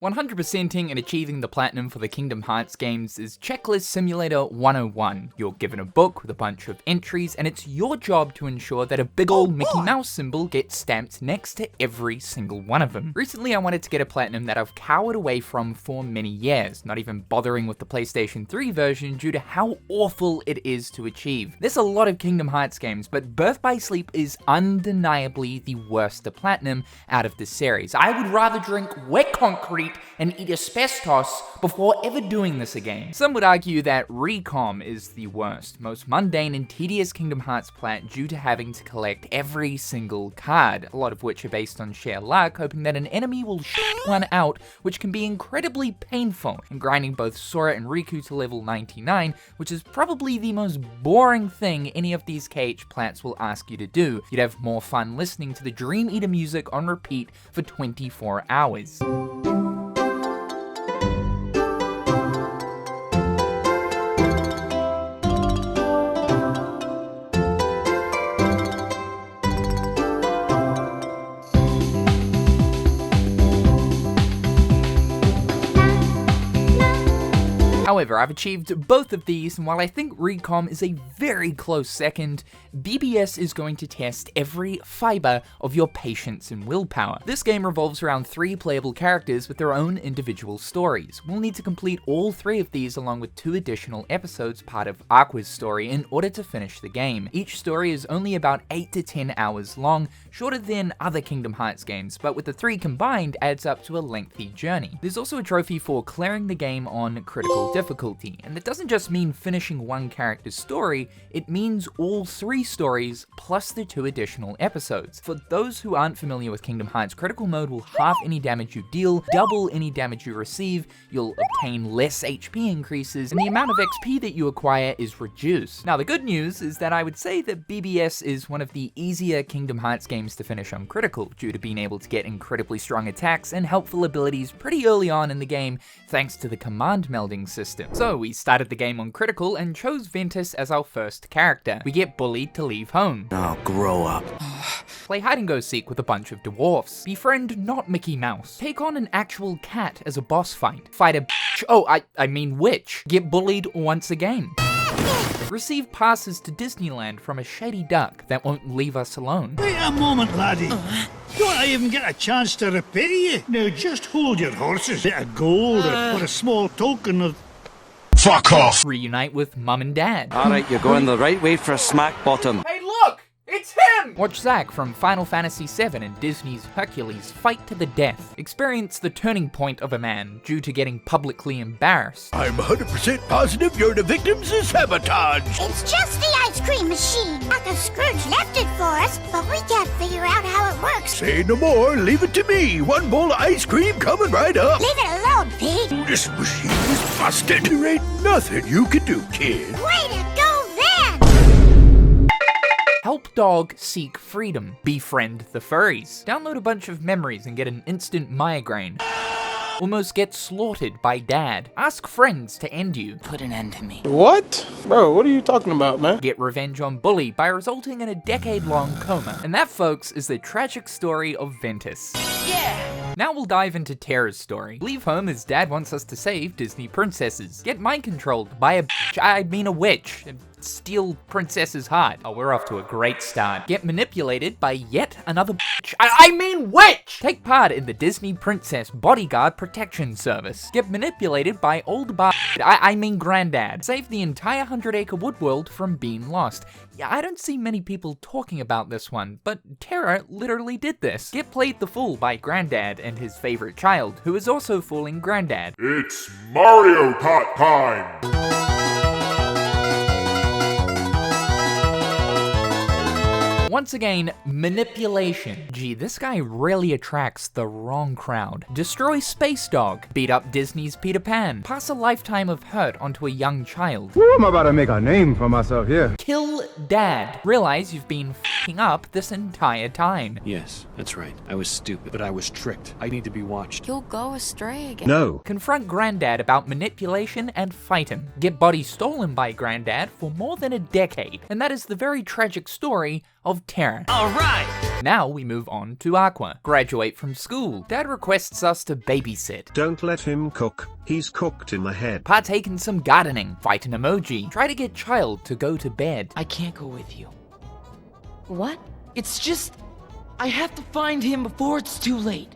100%ing and achieving the platinum for the Kingdom Hearts games is Checklist Simulator 101. You're given a book with a bunch of entries, and it's your job to ensure that a big old Mickey Mouse symbol gets stamped next to every single one of them. Recently I wanted to get a platinum that I've cowered away from for many years, not even bothering with the PlayStation 3 version due to how awful it is to achieve. There's a lot of Kingdom Hearts games, but Birth by Sleep is undeniably the worst to platinum out of the series. I would rather drink wet concrete and eat asbestos before ever doing this again. Some would argue that Recom is the worst, most mundane and tedious Kingdom Hearts plat due to having to collect every single card, a lot of which are based on sheer luck, hoping that an enemy will shoot one out, which can be incredibly painful, and grinding both Sora and Riku to level 99, which is probably the most boring thing any of these KH plats will ask you to do. You'd have more fun listening to the Dream Eater music on repeat for 24 hours. However, I've achieved both of these, and while I think Recom is a very close second, BBS is going to test every fiber of your patience and willpower. This game revolves around 3 playable characters with their own individual stories. We'll need to complete all 3 of these along with 2 additional episodes part of Aqua's story in order to finish the game. Each story is only about 8 to 10 hours long, shorter than other Kingdom Hearts games, but with the 3 combined adds up to a lengthy journey. There's also a trophy for clearing the game on critical difficulty, and it doesn't just mean finishing one character's story, it means all 3 stories plus the 2 additional episodes. For those who aren't familiar with Kingdom Hearts, critical mode will half any damage you deal, double any damage you receive, you'll obtain less HP increases, and the amount of XP that you acquire is reduced. Now the good news is that I would say that BBS is one of the easier Kingdom Hearts games to finish on critical, due to being able to get incredibly strong attacks and helpful abilities pretty early on in the game thanks to the command melding system. So we started the game on critical and chose Ventus as our first character. We get bullied to leave home. Oh, grow up. Play hide and go seek with a bunch of dwarfs. Befriend not Mickey Mouse. Take on an actual cat as a boss fight. Fight a bitch. Oh, I mean witch. Get bullied once again. Receive passes to Disneyland from a shady duck that won't leave us alone. Wait a moment, laddie. Don't I even get a chance to repair you? Now just hold your horses. Bit of gold or a small token of... Fuck off! Reunite with mum and dad. Alright, you're going the right way for a smack bottom. Hey look! It's him! Watch Zack from Final Fantasy VII and Disney's Hercules fight to the death. Experience the turning point of a man due to getting publicly embarrassed. I'm 100% positive you're the victims of sabotage. It's just the ice cream machine. Uncle Scrooge left it for us, but we can't figure out how it works. Say no more, leave it to me. One bowl of ice cream coming right up. Leave it alone, Pete. This machine is busted. There ain't nothing you can do, kid. Way to go then! Help dog seek freedom. Befriend the furries. Download a bunch of memories and get an instant migraine. Almost get slaughtered by dad. Ask friends to end you. Put an end to me. What? Bro, what are you talking about, man? Get revenge on bully by resulting in a decade-long coma. And that, folks, is the tragic story of Ventus. Yeah! Now we'll dive into Terra's story. Leave home as dad wants us to save Disney princesses. Get mind-controlled by a witch. And steal princess's heart. Oh, we're off to a great start. Get manipulated by yet another witch! Take part in the Disney Princess Bodyguard Protection Service. Get manipulated by old granddad. Save the entire 100-acre wood world from being lost. Yeah, I don't see many people talking about this one, but Terra literally did this. Get played the fool by granddad and his favorite child, who is also fooling granddad. It's Mario Kart time! Once again, manipulation. Gee, this guy really attracts the wrong crowd. Destroy Space Dog. Beat up Disney's Peter Pan. Pass a lifetime of hurt onto a young child. Ooh, I'm about to make a name for myself here. Kill Dad. Realize you've been f***ing up this entire time. Yes, that's right. I was stupid, but I was tricked. I need to be watched. You'll go astray again. No. Confront Granddad about manipulation and fight him. Get body stolen by Granddad for more than a decade. And that is the very tragic story of terror. Alright! Now we move on to Aqua. Graduate from school. Dad requests us to babysit. Don't let him cook. He's cooked in the head. Partake in some gardening. Fight an emoji. Try to get child to go to bed. I can't go with you. What? It's just, I have to find him before it's too late.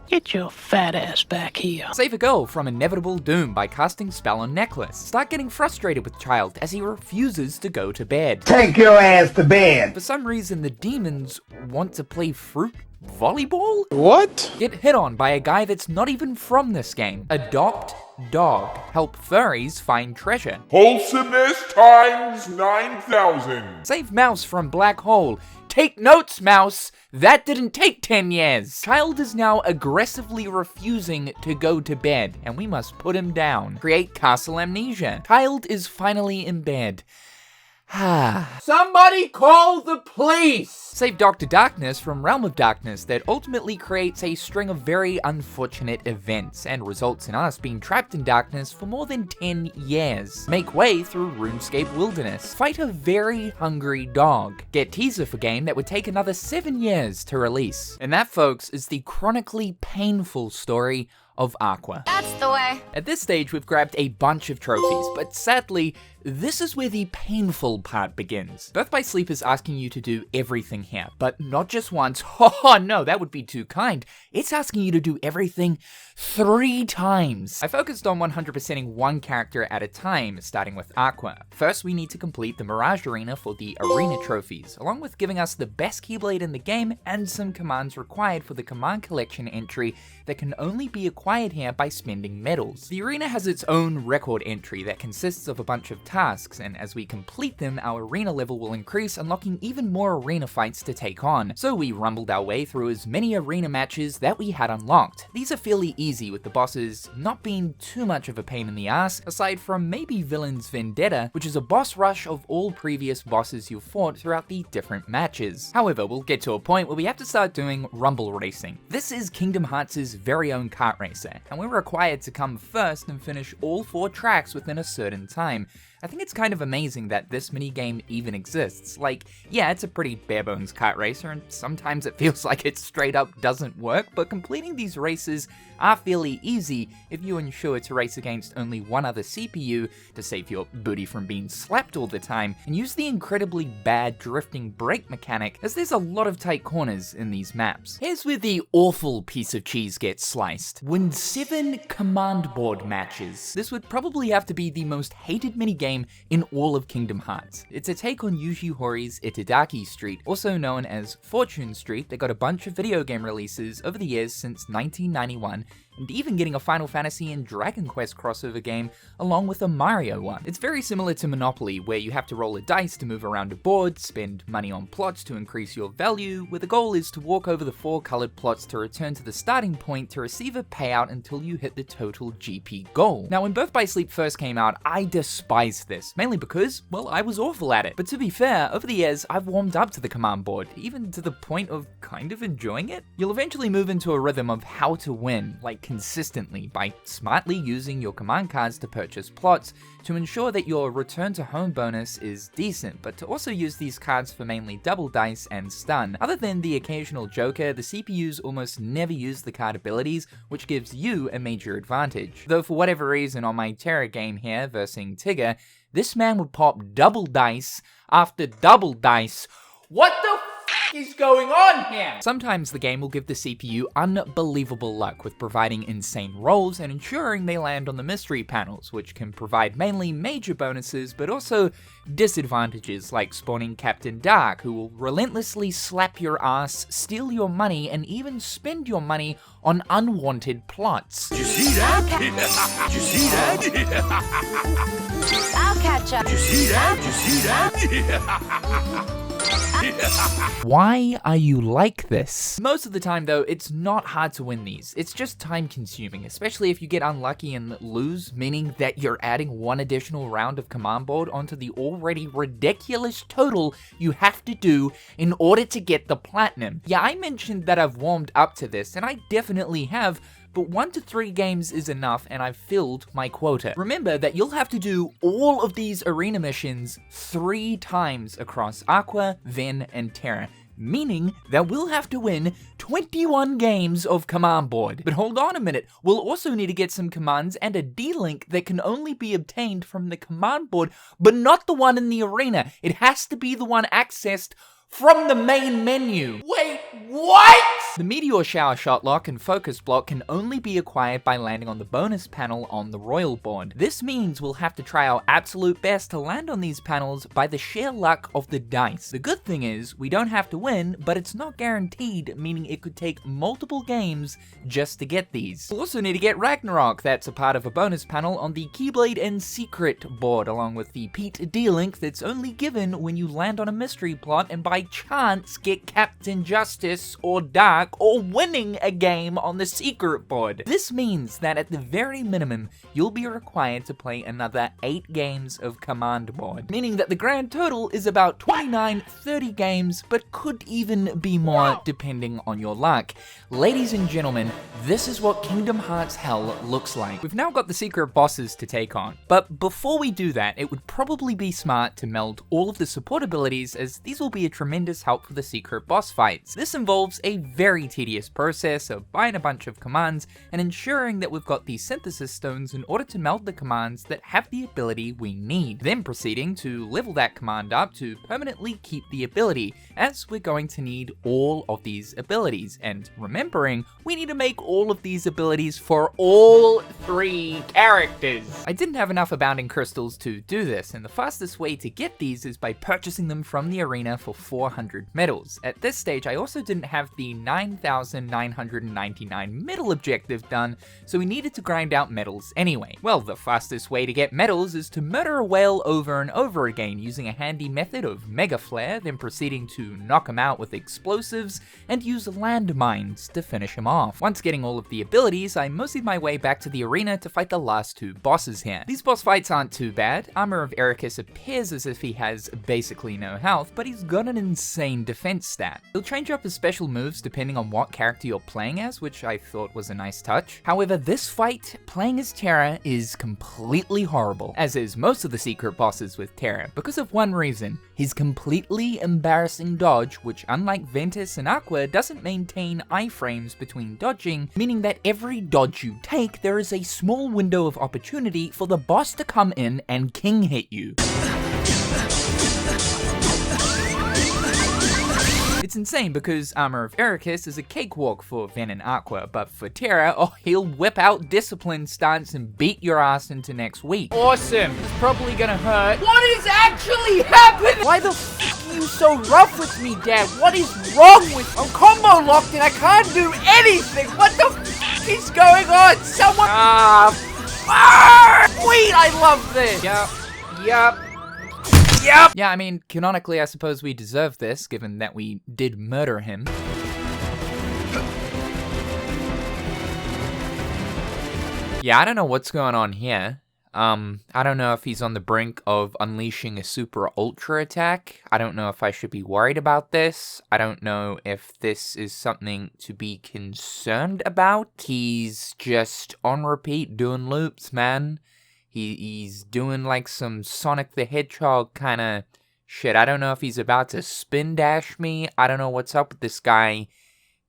Get your fat ass back here. Save a girl from inevitable doom by casting spell on necklace. Start getting frustrated with child as he refuses to go to bed. Take your ass to bed. For some reason, the demons want to play fruit volleyball? What? Get hit on by a guy that's not even from this game. Adopt dog. Help furries find treasure. Wholesomeness times 9,000. Save mouse from black hole. Take notes, mouse! That didn't take 10 years! Child is now aggressively refusing to go to bed, and we must put him down. Create castle amnesia. Child is finally in bed. Somebody call the police! Save Dr. Darkness from Realm of Darkness that ultimately creates a string of very unfortunate events and results in us being trapped in darkness for more than 10 years. Make way through RuneScape Wilderness. Fight a very hungry dog. Get teaser for game that would take another 7 years to release. And that, folks, is the chronically painful story of Aqua. That's the way. At this stage, we've grabbed a bunch of trophies, but sadly, this is where the painful part begins. Birth by Sleep is asking you to do everything here, but not just once. Oh no, that would be too kind. It's asking you to do everything 3 times. I focused on 100%ing one character at a time, starting with Aqua. First, we need to complete the Mirage Arena for the Arena trophies, along with giving us the best Keyblade in the game and some commands required for the command collection entry that can only be acquired here by spending medals. The arena has its own record entry that consists of a bunch of tasks, and as we complete them, our arena level will increase, unlocking even more arena fights to take on. So we rumbled our way through as many arena matches that we had unlocked. These are fairly easy, with the bosses not being too much of a pain in the ass, aside from maybe Villain's Vendetta, which is a boss rush of all previous bosses you've fought throughout the different matches. However, we'll get to a point where we have to start doing rumble racing. This is Kingdom Hearts' very own kart racer, and we're required to come first and finish all 4 tracks within a certain time. I think it's kind of amazing that this minigame even exists. Like, yeah, it's a pretty bare-bones kart racer, and sometimes it feels like it straight up doesn't work, but completing these races are fairly easy if you ensure to race against only one other CPU to save your booty from being slapped all the time, and use the incredibly bad drifting brake mechanic, as there's a lot of tight corners in these maps. Here's where the awful piece of cheese gets sliced. Win 7 command board matches. This would probably have to be the most hated minigame in all of Kingdom Hearts. It's a take on Yuji Hoри's Itadaki Street, also known as Fortune Street, that got a bunch of video game releases over the years since 1991, and even getting a Final Fantasy and Dragon Quest crossover game along with a Mario one. It's very similar to Monopoly, where you have to roll a dice to move around a board, spend money on plots to increase your value, where the goal is to walk over the 4 colored plots to return to the starting point to receive a payout until you hit the total GP goal. Now, when Birth by Sleep first came out, I despised this, mainly because, well, I was awful at it. But to be fair, over the years, I've warmed up to the command board, even to the point of kind of enjoying it. You'll eventually move into a rhythm of how to win, like consistently, by smartly using your command cards to purchase plots, to ensure that your return to home bonus is decent, but to also use these cards for mainly double dice and stun. Other than the occasional joker, the CPUs almost never use the card abilities, which gives you a major advantage. Though for whatever reason on my Terra game here, versing Tigger, this man would pop double dice after double dice. What the f is going on here? Sometimes the game will give the CPU unbelievable luck with providing insane rolls and ensuring they land on the mystery panels, which can provide mainly major bonuses but also disadvantages, like spawning Captain Dark, who will relentlessly slap your ass, steal your money, and even spend your money on unwanted plots. Did you see that? Did you see that? I'll catch up. Did you see that? Did you see that? Why are you like this? Most of the time though, it's not hard to win these. It's just time consuming, especially if you get unlucky and lose, meaning that you're adding 1 additional round of command board onto the already ridiculous total you have to do in order to get the platinum. Yeah, I mentioned that I've warmed up to this, and I definitely have, but 1 to 3 games is enough and I've filled my quota. Remember that you'll have to do all of these arena missions 3 times across Aqua, Ven, and Terra, meaning that we'll have to win 21 games of command board. But hold on a minute, we'll also need to get some commands and a D-Link that can only be obtained from the command board, but not the one in the arena. It has to be the one accessed from the main menu. Wait, what? The Meteor Shower Shotlock and Focus Block can only be acquired by landing on the bonus panel on the Royal board. This means we'll have to try our absolute best to land on these panels by the sheer luck of the dice. The good thing is, we don't have to win, but it's not guaranteed, meaning it could take multiple games just to get these. We'll also need to get Ragnarok, that's a part of a bonus panel on the Keyblade and Secret board, along with the Pete D-Link that's only given when you land on a mystery plot and by chance get Captain Justice or Dark or winning a game on the Secret board. This means that at the very minimum, you'll be required to play another 8 games of command board, meaning that the grand total is about 29-30 games, but could even be more depending on your luck. Ladies and gentlemen, this is what Kingdom Hearts Hell looks like. We've now got the secret bosses to take on, but before we do that, it would probably be smart to meld all of the support abilities, as these will be a tremendous help for the secret boss fights. This involves a very tedious process of buying a bunch of commands and ensuring that we've got the synthesis stones in order to meld the commands that have the ability we need, then proceeding to level that command up to permanently keep the ability, as we're going to need all of these abilities, and remembering we need to make all of these abilities for all 3 characters. I didn't have enough abounding crystals to do this, and the fastest way to get these is by purchasing them from the arena for 400 medals. At this stage, I also didn't have the 9,999 medal objective done, so we needed to grind out medals anyway. Well, the fastest way to get medals is to murder a whale over and over again using a handy method of Mega Flare, then proceeding to knock him out with explosives and use landmines to finish him off. Once getting all of the abilities, I moseyed my way back to the arena to fight the last 2 bosses here. These boss fights aren't too bad. Armor of Ericus appears as if he has basically no health, but he's got an insane defense stat. He'll change up his special moves depending on what character you're playing as, which I thought was a nice touch. However, this fight, playing as Terra, is completely horrible, as is most of the secret bosses with Terra, because of one reason: his completely embarrassing dodge, which unlike Ventus and Aqua, doesn't maintain iframes between dodging, meaning that every dodge you take, there is a small window of opportunity for the boss to come in and king hit you. It's insane because Armor of Ericus is a cakewalk for Ven and Aqua, but for Terra, oh, he'll whip out Discipline stance and beat your ass into next week. Awesome. It's probably gonna hurt. What is actually happening? Why the f are you so rough with me, Dad? What is wrong with me? I'm combo locked and I can't do anything. What the f is going on? Someone. Sweet, I love this. Yup. Yeah, I mean, canonically, I suppose we deserve this, given that we did murder him. Yeah, I don't know what's going on here. I don't know if he's on the brink of unleashing a super ultra attack. I don't know if I should be worried about this. I don't know if this is something to be concerned about. He's just on repeat doing loops, man. He's doing like some Sonic the Hedgehog kind of shit. I don't know if he's about to spin dash me. I don't know what's up with this guy.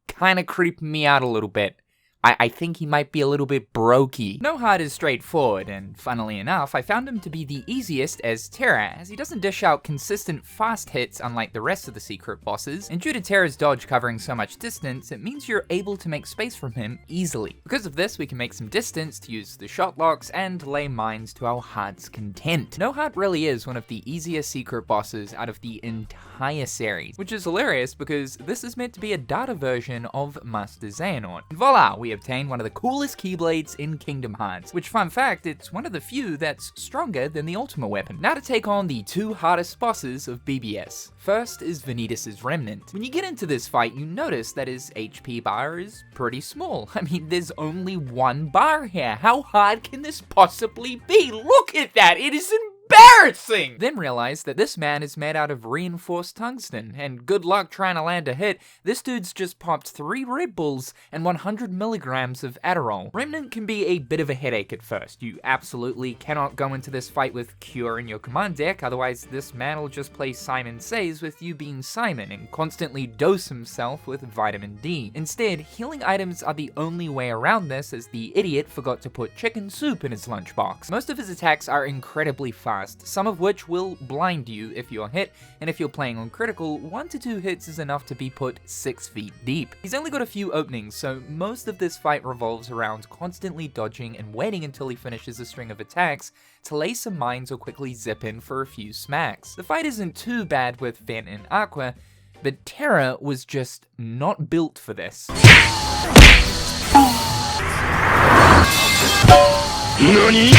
Kind of creeping me out a little bit. I think he might be a little bit brokey. No Hard is straightforward, and funnily enough, I found him to be the easiest as Terra, as he doesn't dish out consistent fast hits unlike the rest of the secret bosses, and due to Terra's dodge covering so much distance, it means you're able to make space from him easily. Because of this, we can make some distance to use the shot locks and lay mines to our heart's content. No Hard really is one of the easiest secret bosses out of the entire series, which is hilarious because this is meant to be a data version of Master Xehanort. And voila, we obtain one of the coolest Keyblades in Kingdom Hearts, which, fun fact, it's one of the few that's stronger than the Ultima weapon. Now to take on the 2 hardest bosses of BBS. First is Vanitas' Remnant. When you get into this fight, you notice that his HP bar is pretty small. I mean, there's only 1 bar here. How hard can this possibly be? Look at that, it is embarrassing! Then realized that this man is made out of reinforced tungsten, and good luck trying to land a hit. This dude's just popped 3 Red Bulls and 100 milligrams of Adderall. Remnant can be a bit of a headache at first. You absolutely cannot go into this fight with Cure in your command deck, otherwise this man will just play Simon Says with you being Simon and constantly dose himself with vitamin D. Instead, healing items are the only way around this, as the idiot forgot to put chicken soup in his lunchbox. Most of his attacks are incredibly fast, some of which will blind you if you're hit, and if you're playing on critical, 1 to 2 hits is enough to be put 6 feet deep. He's only got a few openings, so most of this fight revolves around constantly dodging and waiting until he finishes a string of attacks to lay some mines or quickly zip in for a few smacks. The fight isn't too bad with Vent and Aqua, but Terra was just not built for this. NANI?!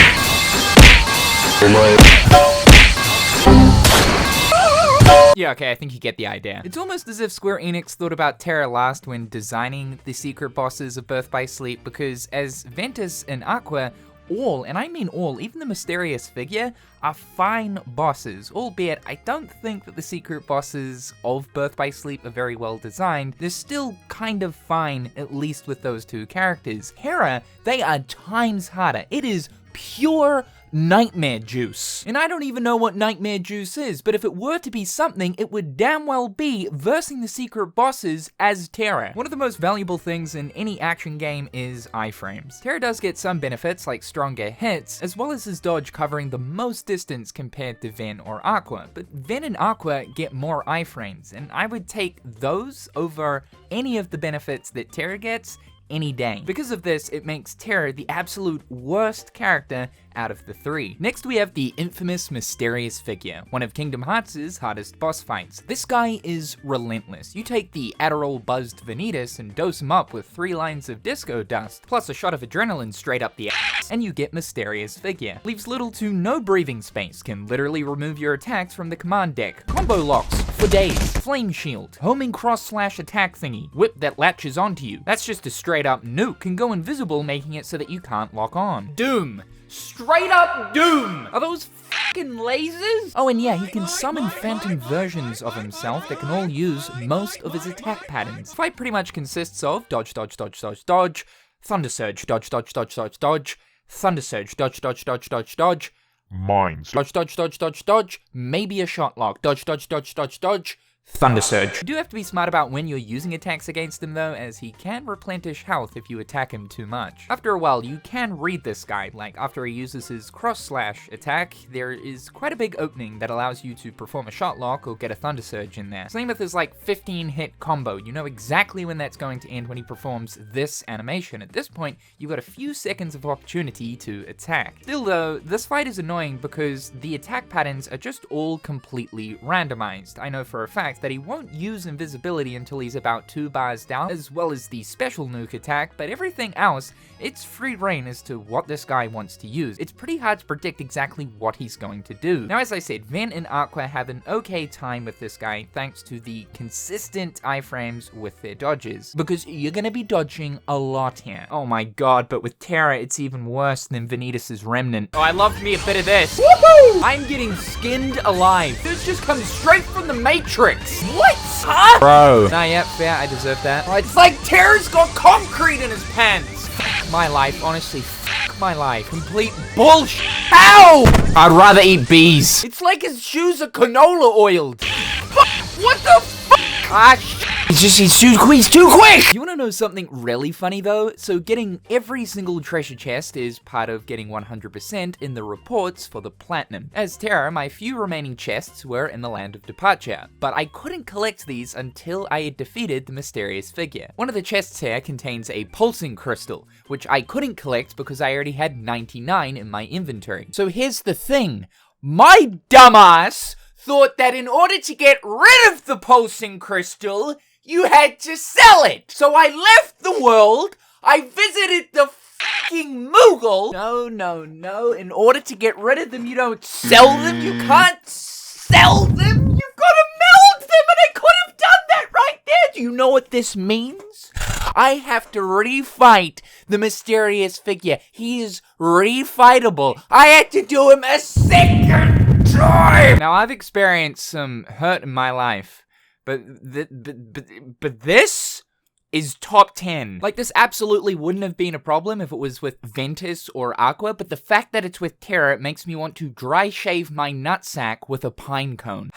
Yeah, okay, I think you get the idea. It's almost as if Square Enix thought about Terra last when designing the secret bosses of Birth by Sleep, because as Ventus and Aqua, all, and I mean all, even the mysterious figure, are fine bosses, albeit I don't think that the secret bosses of Birth by Sleep are very well designed. They're still kind of fine, at least with those 2 characters. Terra, they are times harder. It is pure nightmare juice. And I don't even know what nightmare juice is, but if it were to be something, it would damn well be versing the secret bosses as Terra. One of the most valuable things in any action game is iframes. Terra does get some benefits like stronger hits, as well as his dodge covering the most distance compared to Ven or Aqua, but Ven and Aqua get more iframes, and I would take those over any of the benefits that Terra gets any day. Because of this, it makes Terra the absolute worst character out of the 3. Next we have the infamous Mysterious Figure, one of Kingdom Hearts' hardest boss fights. This guy is relentless. You take the Adderall buzzed Vanitas and dose him up with 3 lines of disco dust, plus a shot of adrenaline straight up the ass, and you get Mysterious Figure. Leaves little to no breathing space, can literally remove your attacks from the command deck. Combo locks for days. Flame shield, homing cross/attack thingy, whip that latches onto you. That's just a straight up nuke, can go invisible, making it so that you can't lock on. Doom. Straight up Doom! Are those fucking lasers? Oh, and yeah, he can summon phantom versions of himself that can all use most of his attack patterns. The fight pretty much consists of dodge, dodge, dodge, dodge, dodge, thunder surge, dodge, dodge, dodge, dodge, dodge, thunder surge, dodge, dodge, dodge, dodge, dodge, Mines. Dodge, dodge, dodge, dodge, dodge, maybe a shot lock, dodge, dodge, dodge, dodge, dodge, Thunder Surge. You do have to be smart about when you're using attacks against him though, as he can replenish health if you attack him too much. After a while, you can read this guy, like after he uses his cross/slash attack, there is quite a big opening that allows you to perform a shot lock or get a Thunder Surge in there. Same with his like 15 hit combo, you know exactly when that's going to end when he performs this animation. At this point, you've got a few seconds of opportunity to attack. Still though, this fight is annoying because the attack patterns are just all completely randomized. I know for a fact that he won't use invisibility until he's about 2 bars down, as well as the special nuke attack, but everything else, it's free reign as to what this guy wants to use. It's pretty hard to predict exactly what he's going to do. Now, as I said, Ven and Aqua have an okay time with this guy thanks to the consistent iframes with their dodges, because you're gonna be dodging a lot here. Oh my god, but with Terra, it's even worse than Vanitas' Remnant. Oh, I love me a bit of this. Woohoo! I'm getting skinned alive. This just comes straight from the Matrix. What? Huh? Bro. Nah, yeah, fair, I deserve that. Oh, it's like Terra's got concrete in his pants. Fuck my life, honestly, fuck my life. Complete bullshit. Ow! I'd rather eat bees. It's like his shoes are canola oiled. Fuck, what the fuck? Ah, shit. He's too quick! You wanna know something really funny though? So getting every single treasure chest is part of getting 100% in the reports for the platinum. As Terra, my few remaining chests were in the Land of Departure, but I couldn't collect these until I had defeated the Mysterious Figure. One of the chests here contains a pulsing crystal, which I couldn't collect because I already had 99 in my inventory. So here's the thing, my dumbass thought that in order to get rid of the pulsing crystal, you had to sell it. So I left the world, I visited the fucking Moogle. No, in order to get rid of them, you don't sell them, you can't sell them, you've got to meld them, and I could have done that right there. Do you know what this means? I have to refight the mysterious figure. He is refightable. I had to do him a second time! Now, I've experienced some hurt in my life, but this is top 10. Like, this absolutely wouldn't have been a problem if it was with Ventus or Aqua, but the fact that it's with Terra makes me want to dry shave my nutsack with a pine cone.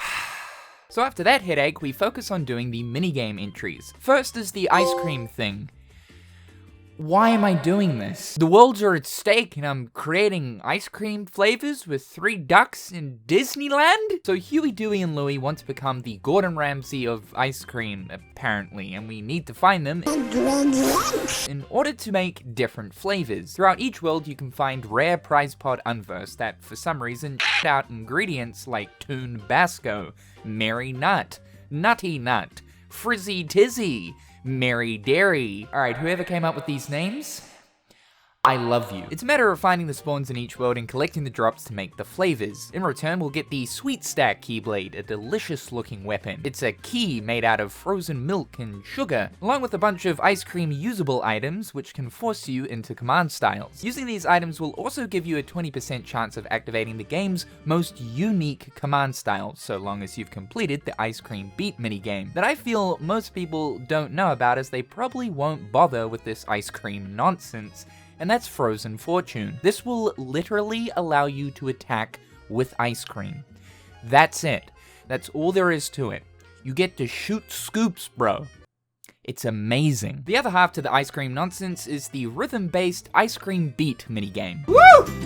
So after that headache, we focus on doing the minigame entries. First is the ice cream thing. Why am I doing this? The worlds are at stake and I'm creating ice cream flavors with 3 ducks in Disneyland? So Huey, Dewey, and Louie want to become the Gordon Ramsay of ice cream, apparently, and we need to find them in order to make different flavors. Throughout each world, you can find rare prize pod unverse that, for some reason, shout out ingredients like Toon Basco, Mary Nut, Nutty Nut, Frizzy Tizzy, Mary Dairy. Alright, whoever came up with these names, I love you. It's a matter of finding the spawns in each world and collecting the drops to make the flavors. In return, we'll get the Sweet Stack Keyblade, a delicious looking weapon. It's a key made out of frozen milk and sugar, along with a bunch of ice cream usable items which can force you into command styles. Using these items will also give you a 20% chance of activating the game's most unique command style, so long as you've completed the ice cream beat minigame, that I feel most people don't know about as they probably won't bother with this ice cream nonsense, and that's Frozen Fortune. This will literally allow you to attack with ice cream. That's it. That's all there is to it. You get to shoot scoops, bro. It's amazing. The other half to the ice cream nonsense is the rhythm-based ice cream beat minigame. Woo!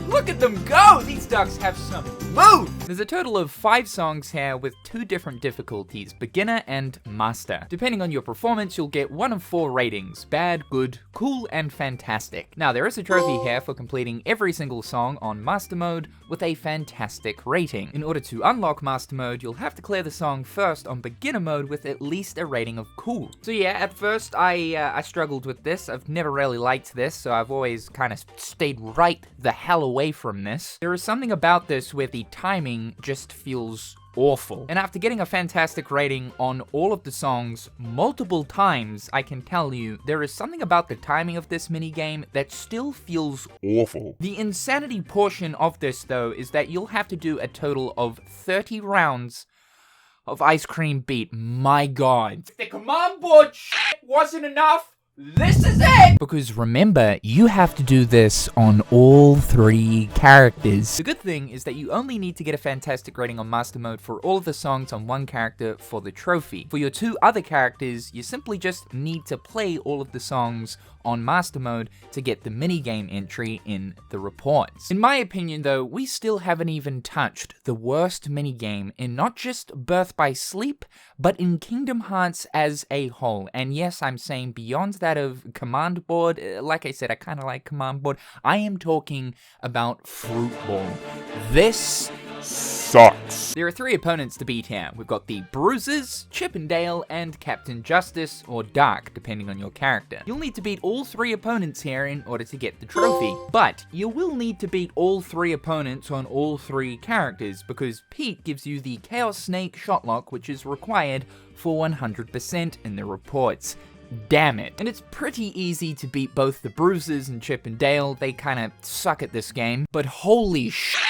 Look at them go! These ducks have some move! There's a total of 5 songs here with 2 different difficulties, beginner and master. Depending on your performance, you'll get 1 of 4 ratings, bad, good, cool, and fantastic. Now, there is a trophy here for completing every single song on master mode with a fantastic rating. In order to unlock master mode, you'll have to clear the song first on beginner mode with at least a rating of cool. So yeah, at first, I struggled with this. I've never really liked this, so I've always kind of stayed right the hell away from this. There is something about this where the timing just feels awful. And after getting a fantastic rating on all of the songs multiple times, I can tell you, there is something about the timing of this minigame that still feels awful. The insanity portion of this, though, is that you'll have to do a total of 30 rounds of ice cream beat. My god. If the command board shit wasn't enough, this is it! Because remember, you have to do this on all 3 characters. The good thing is that you only need to get a fantastic rating on master mode for all of the songs on 1 character for the trophy. For your 2 other characters, you simply just need to play all of the songs on master mode to get the minigame entry in the reports. In my opinion though, we still haven't even touched the worst minigame in not just Birth by Sleep, but in Kingdom Hearts as a whole. And yes, I'm saying beyond that of Command Board, like I said, I kind of like Command Board, I am talking about Fruit Ball. This sucks. There are 3 opponents to beat here. We've got the Bruisers, Chip and Dale, and Captain Justice, or Dark, depending on your character. You'll need to beat all 3 opponents here in order to get the trophy. But you will need to beat all 3 opponents on all 3 characters, because Pete gives you the Chaos Snake Shotlock, which is required for 100% in the reports. Damn it. And it's pretty easy to beat both the Bruisers and Chip and Dale. They kind of suck at this game. But holy shit.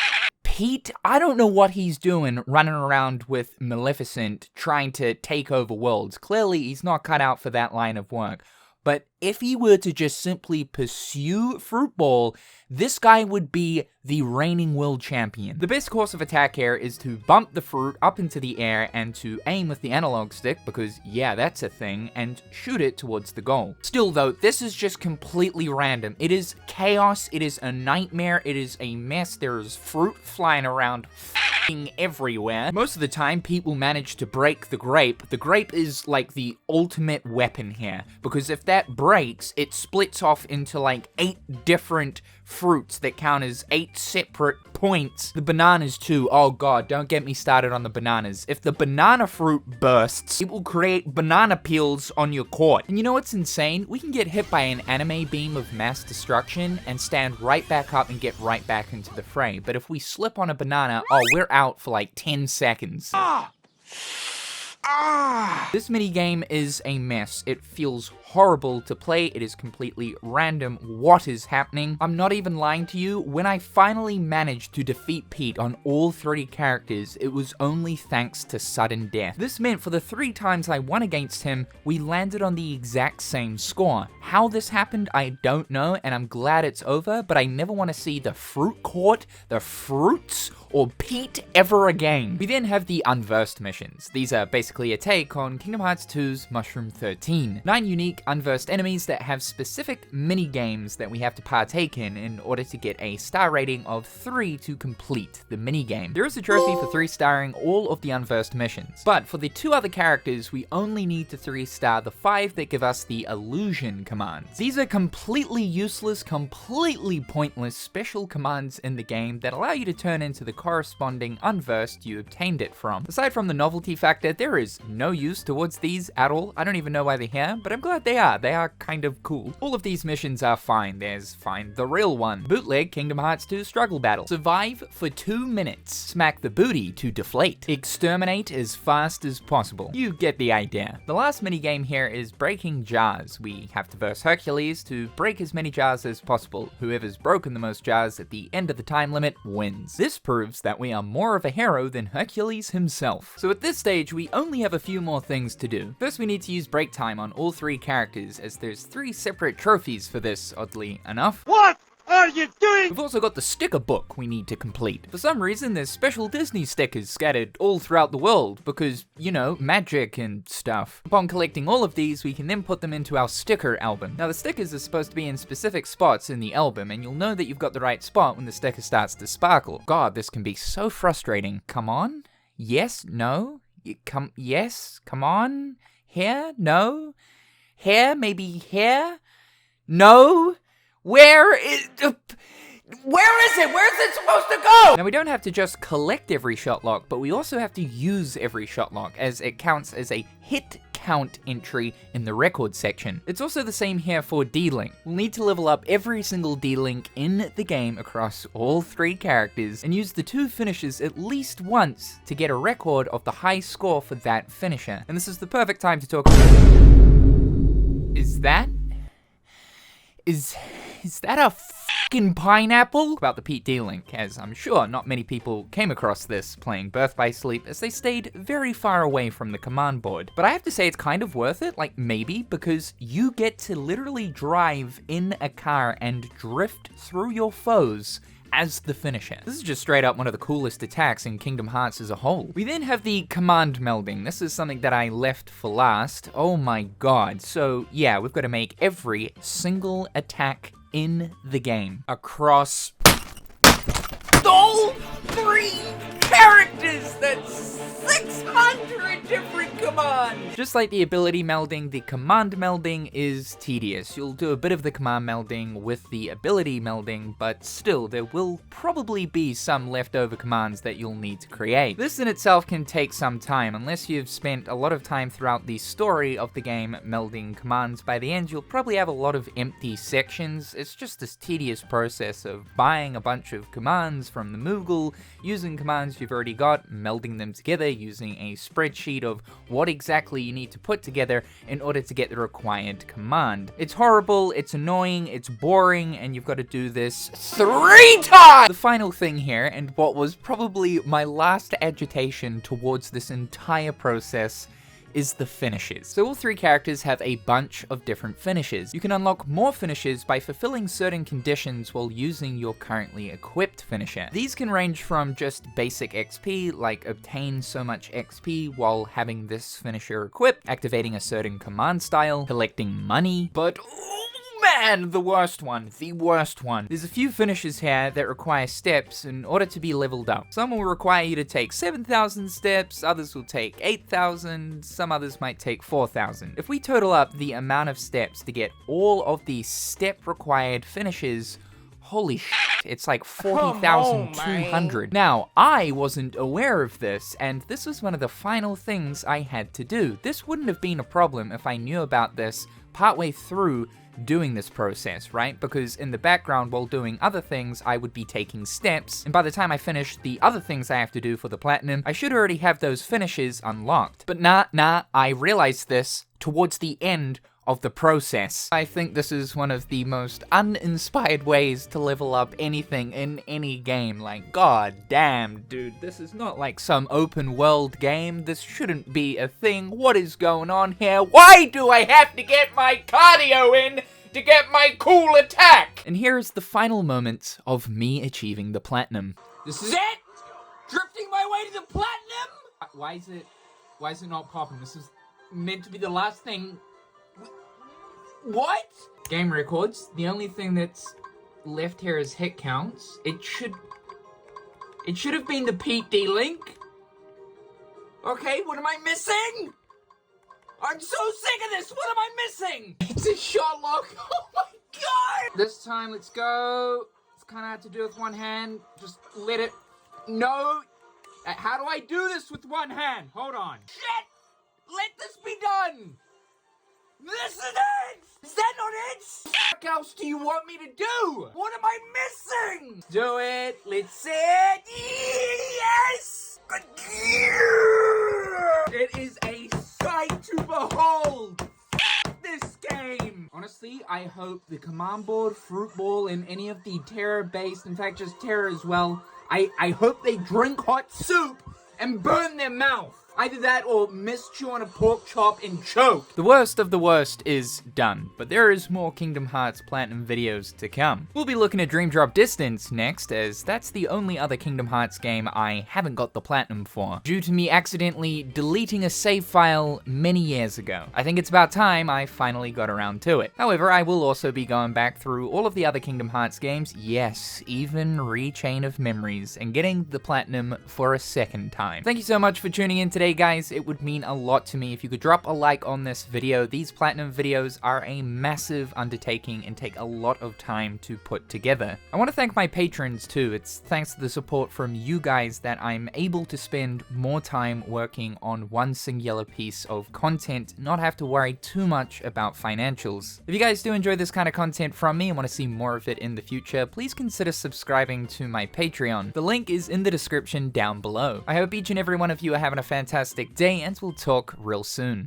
Pete, I don't know what he's doing running around with Maleficent trying to take over worlds. Clearly, he's not cut out for that line of work. But if he were to just simply pursue Fruit Ball, this guy would be the reigning world champion. The best course of attack here is to bump the fruit up into the air and to aim with the analog stick, because yeah, that's a thing, and shoot it towards the goal. Still though, this is just completely random. It is chaos, it is a nightmare, it is a mess, there's fruit flying around everywhere. Most of the time, people manage to break the grape. The grape is like the ultimate weapon here, because if that breaks, it splits off into like 8 different fruits that count as 8 separate points. The bananas too. Oh god, don't get me started on the bananas. If the banana fruit bursts, it will create banana peels on your court. And you know what's insane? We can get hit by an anime beam of mass destruction and stand right back up and get right back into the fray. But if we slip on a banana, oh, we're out for like 10 seconds. This minigame is a mess. It feels horrible to play. It is completely random what is happening. I'm not even lying to you. When I finally managed to defeat Pete on all 3 characters, it was only thanks to sudden death. This meant for the 3 times I won against him, we landed on the exact same score. How this happened, I don't know, and I'm glad it's over, but I never want to see the Fruit Court, the Fruits, or Pete ever again. We then have the Unversed missions. These are basically a take on Kingdom Hearts 2's Mushroom 13. 9 unique unversed enemies that have specific mini-games that we have to partake in order to get a star rating of 3 to complete the mini-game. There is a trophy for 3-starring all of the unversed missions, but for the 2 other characters, we only need to 3-star the 5 that give us the illusion commands. These are completely useless, completely pointless special commands in the game that allow you to turn into the corresponding unversed you obtained it from. Aside from the novelty factor, there is no use towards these at all. I don't even know why they're here, but I'm glad they are. They are kind of cool. All of these missions are fine. There's Find the Real One, Bootleg Kingdom Hearts 2 Struggle Battle, Survive for 2 minutes, Smack the Booty to Deflate, Exterminate as fast as possible. You get the idea. The last minigame here is Breaking Jars. We have to verse Hercules to break as many jars as possible. Whoever's broken the most jars at the end of the time limit wins. This proves that we are more of a hero than Hercules himself. So at this stage, we only have a few more things to do. First, we need to use break time on all 3 characters, as there's 3 separate trophies for this, oddly enough. What are you doing? We've also got the sticker book we need to complete. For some reason, there's special Disney stickers scattered all throughout the world because, you know, magic and stuff. Upon collecting all of these, we can then put them into our sticker album. Now, the stickers are supposed to be in specific spots in the album, and you'll know that you've got the right spot when the sticker starts to sparkle. God, this can be so frustrating. Come on? Yes? No? Yes? Come on? Here? No? Here? Maybe here? No? Where is it? Where's it supposed to go? Now, we don't have to just collect every shot lock, but we also have to use every shot lock, as it counts as a hit count entry in the record section. It's also the same here for D-Link. We'll need to level up every single D-Link in the game across all 3 characters and use the 2 finishes at least once to get a record of the high score for that finisher. And this is the perfect time to talk about... Is that a fucking pineapple? About the Pete D-Link, as I'm sure not many people came across this playing Birth by Sleep, as they stayed very far away from the command board. But I have to say it's kind of worth it, like maybe, because you get to literally drive in a car and drift through your foes as the finisher. This is just straight up one of the coolest attacks in Kingdom Hearts as a whole. We then have the command melding. This is something that I left for last. Oh my god. So yeah, we've got to make every single attack in the game across all 3 characters. That's 600 different commands. Just like the ability melding, the command melding is tedious. You'll do a bit of the command melding with the ability melding, but still, there will probably be some leftover commands that you'll need to create. This in itself can take some time, unless you've spent a lot of time throughout the story of the game melding commands. By the end, you'll probably have a lot of empty sections. It's just this tedious process of buying a bunch of commands from the Moogle, using commands you've already got, melding them together, using a spreadsheet of what exactly you need to put together in order to get the required command. It's horrible, it's annoying, it's boring, and you've got to do this 3 times! The final thing here, and what was probably my last agitation towards this entire process, is the finishes. So all 3 characters have a bunch of different finishes. You can unlock more finishes by fulfilling certain conditions while using your currently equipped finisher. These can range from just basic XP, like obtain so much XP while having this finisher equipped, activating a certain command style, collecting money, but man, the worst one. There's a few finishes here that require steps in order to be leveled up. Some will require you to take 7,000 steps, others will take 8,000, some others might take 4,000. If we total up the amount of steps to get all of the step required finishes, Holy shit, it's like 40,200. Now, I wasn't aware of this, and this was one of the final things I had to do. This wouldn't have been a problem if I knew about this partway through doing this process, right? Because in the background, while doing other things, I would be taking steps, and by the time I finish the other things I have to do for the platinum, I should already have those finishes unlocked. But nah, I realized this towards the end of the process. I think this is one of the most uninspired ways to level up anything in any game. Like, god damn, dude, this is not like some open world game. This shouldn't be a thing. What is going on here? Why do I have to get my cardio in to get my cool attack? And here is the final moment of me achieving the platinum. This is it! Drifting my way to the platinum! Why is it not popping? This is meant to be the last thing. What? Game records. The only thing that's left here is hit counts. It should have been the Pete D link. Okay, what am I missing? I'm so sick of this! What am I missing? It's a shot lock. Oh my god! This time, let's go. It's kind of hard to do with one hand. Just let it. No. How do I do this with one hand? Hold on. Shit! Let this be done! This is it! Is that not it? What else do you want me to do? What am I missing? Do it. Let's see it. Yes! It is a sight to behold. This game. Honestly, I hope the command board, fruit ball, and any of the Terra-based, in fact, just Terra as well, I hope they drink hot soup and burn their mouth. Either that or mischew on a pork chop and choke. The worst of the worst is done, but there is more Kingdom Hearts Platinum videos to come. We'll be looking at Dream Drop Distance next, as that's the only other Kingdom Hearts game I haven't got the Platinum for, due to me accidentally deleting a save file many years ago. I think it's about time I finally got around to it. However, I will also be going back through all of the other Kingdom Hearts games, yes, even Rechain of Memories, and getting the Platinum for a second time. Thank you so much for tuning in today, guys. It would mean a lot to me if you could drop a like on this video. These platinum videos are a massive undertaking and take a lot of time to put together. I want to thank my patrons too. It's thanks to the support from you guys that I'm able to spend more time working on one singular piece of content, not have to worry too much about financials. If you guys do enjoy this kind of content from me and want to see more of it in the future, please consider subscribing to my Patreon. The link is in the description down below. I hope each and every one of you are having a fantastic day, and we'll talk real soon.